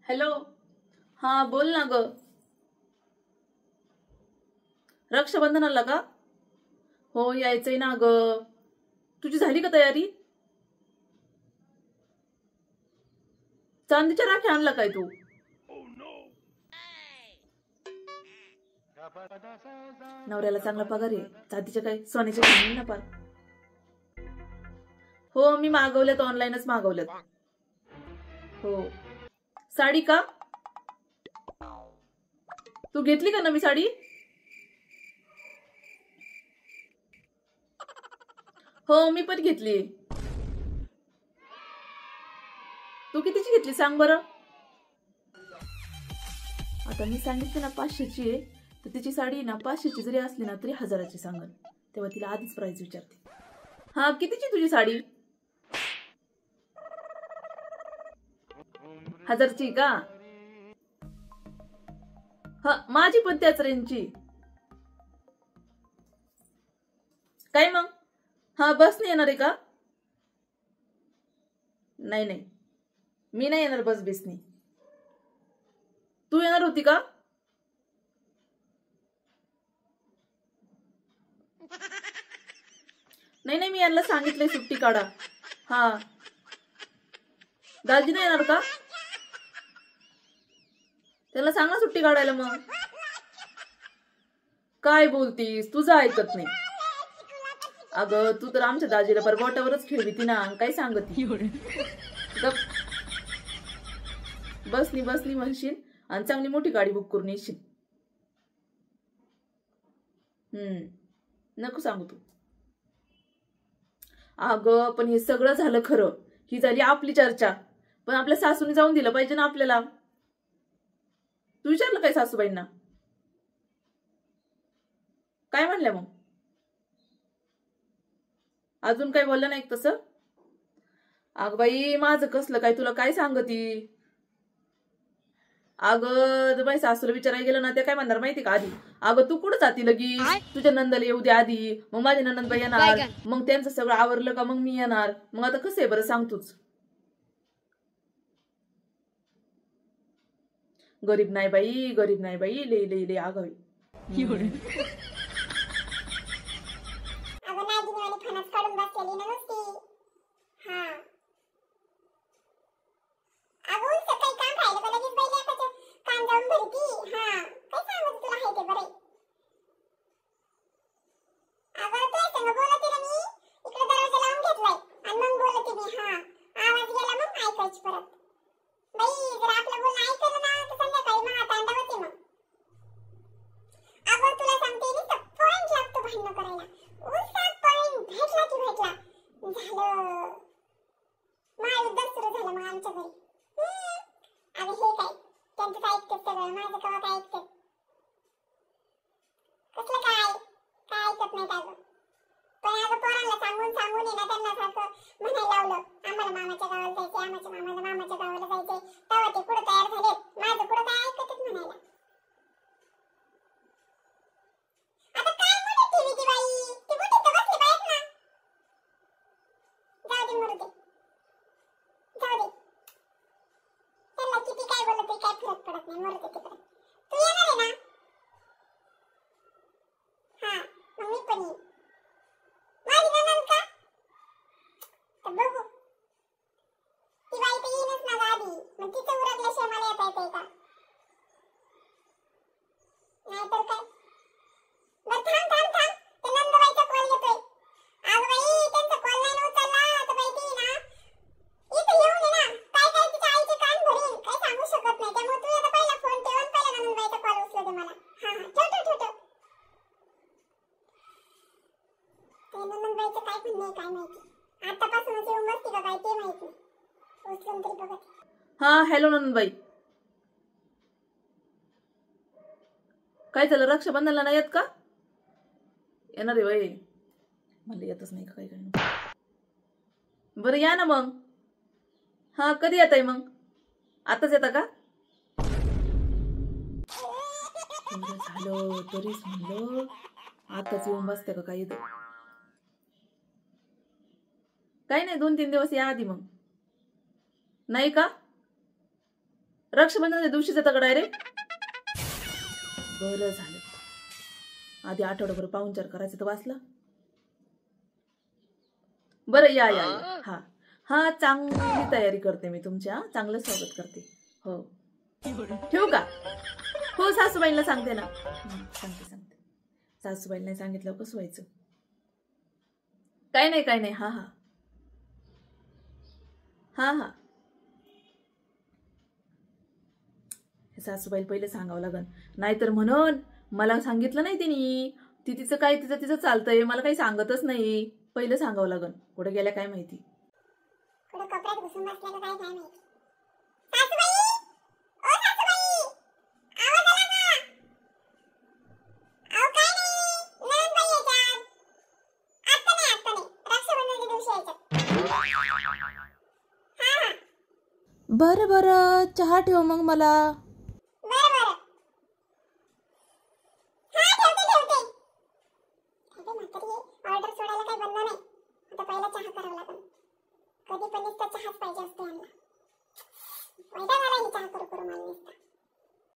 Hello. हा बोल ना ग. रक्षाबंधनाला का? हो यायचंय ना ग. तुझी झाली का तयारी? चांदीच्या राख्या आणला काय तू? नवऱ्याला चांगला पगार आहे. चांदीच्या काय सोन्याच्या घेऊन ना पार. हो मी मागवल्यात, ऑनलाईनच मागवल्यात. हो. साडी का? तू घेतली का नवी साडी? हो मी पण घेतली. तू कितीची घेतली सांग बरं? आता मी सांगितलं ना 500ची आहे, तर तिची साडी ना 500ची जरी असली ना तरी 1000ची सांगन. तेव्हा तिला आधीच प्राइस विचारते. हा कितीची तुझी साडी? 1000ची का? हा माझी पण त्याच रेंजची. काय मग? हा बसने येणार आहे का? नाही नाही, मी नाही येणार बस बिसनी. तू येणार होती का? नाही नाही, मी यांना सांगितलंय सुट्टी काढा. हा दाजी नाही येणार का? त्याला सांगा सुट्टी काढायला. मग काय बोलतीस, तुझं ऐकत नाही. अगं तू तर आमच्या दाजीला पर बोटावरच खेळविती ना, काय सांगती. बसनी बसनी म्हणशील आणि चांगली मोठी गाडी बुक करून येशील. नको सांगू तू. अगं पण हे सगळं झालं खरं, ही झाली आपली चर्चा, पण आपल्या सासूने जाऊन दिलं पाहिजे ना आपल्याला. तू विचारलं काय सासूबाईंना? काय म्हणल्या मग? अजून काय बोललं नाही तसं? अगं बाई माझं कसलं काय, तुला काय सांगती. अगं बाई सासूला विचारायला गेलं ना, ते काय म्हणणार माहिती का? आधी अगं तू कुठं जाती लगी, तुझ्या नंदाला येऊ दे आधी, मग माझ्या नंदबाई येणार, मग त्यांचं सगळं आवरलं का मग मी येणार. मग आता कसं आहे बरं सांग तूच. गरीब नाही बाई, लई लई लई आगावी. हा हॅलो नंदबाई, काय झालं? रक्षाबंधनला नाही येत का? येणार आहे वय, मला येतच नाही का काही काय. बरं या ना मग. हा कधी येत आहे मग? आताच येता का? झालं तरीच म्हणलं आताच येऊन बसते का काही. काही नाही 2-3 दिवस या आधी. मग नाही का? रक्षाबंधनाच्या दिवशीच येतं का डायरेक्ट? बरं झालं, आधी आठवड्याभर पाहुणचार करायचं तर वाचला. बरं या या या. हा हा, चांगली तयारी करते मी तुमच्या, चांगलं स्वागत करते. हो, ठेवू का? हो, सासूबाईंना सांगते ना. सांगते. सासूबाईला नाही सांगितलं कसं व्हायचं? काय नाही. हा हा हा हा. सासूबाई पहिले सांगावं लागन, नाहीतर म्हणून मला सांगितलं नाही तिने. तिचं काय, तिचं चालतंय, मला काही सांगतच नाही. पहिले सांगावं लागन. कुठे गेल्या काय माहिती. कुठं कपड्यात घुसून बसल्या का काय माहिती. सासूबाई, ओ सासूबाई, आवाज आला का? अहो काय नाही, नंदबाई येतात. आता नाही, रक्षाबंधनाच्या दिवशी येतात. हा. बरं, चहा ठेव मग मला. बरं. हा, ठेवते. अरे म्हातारी, ऑर्डर सोडायला काही बंद नाही. आता पहिला चहा करावा लागेल. कधी पण नुसता चहाच पाहिजे असतो यांना. वैताग आला चहा करू मला नुसता.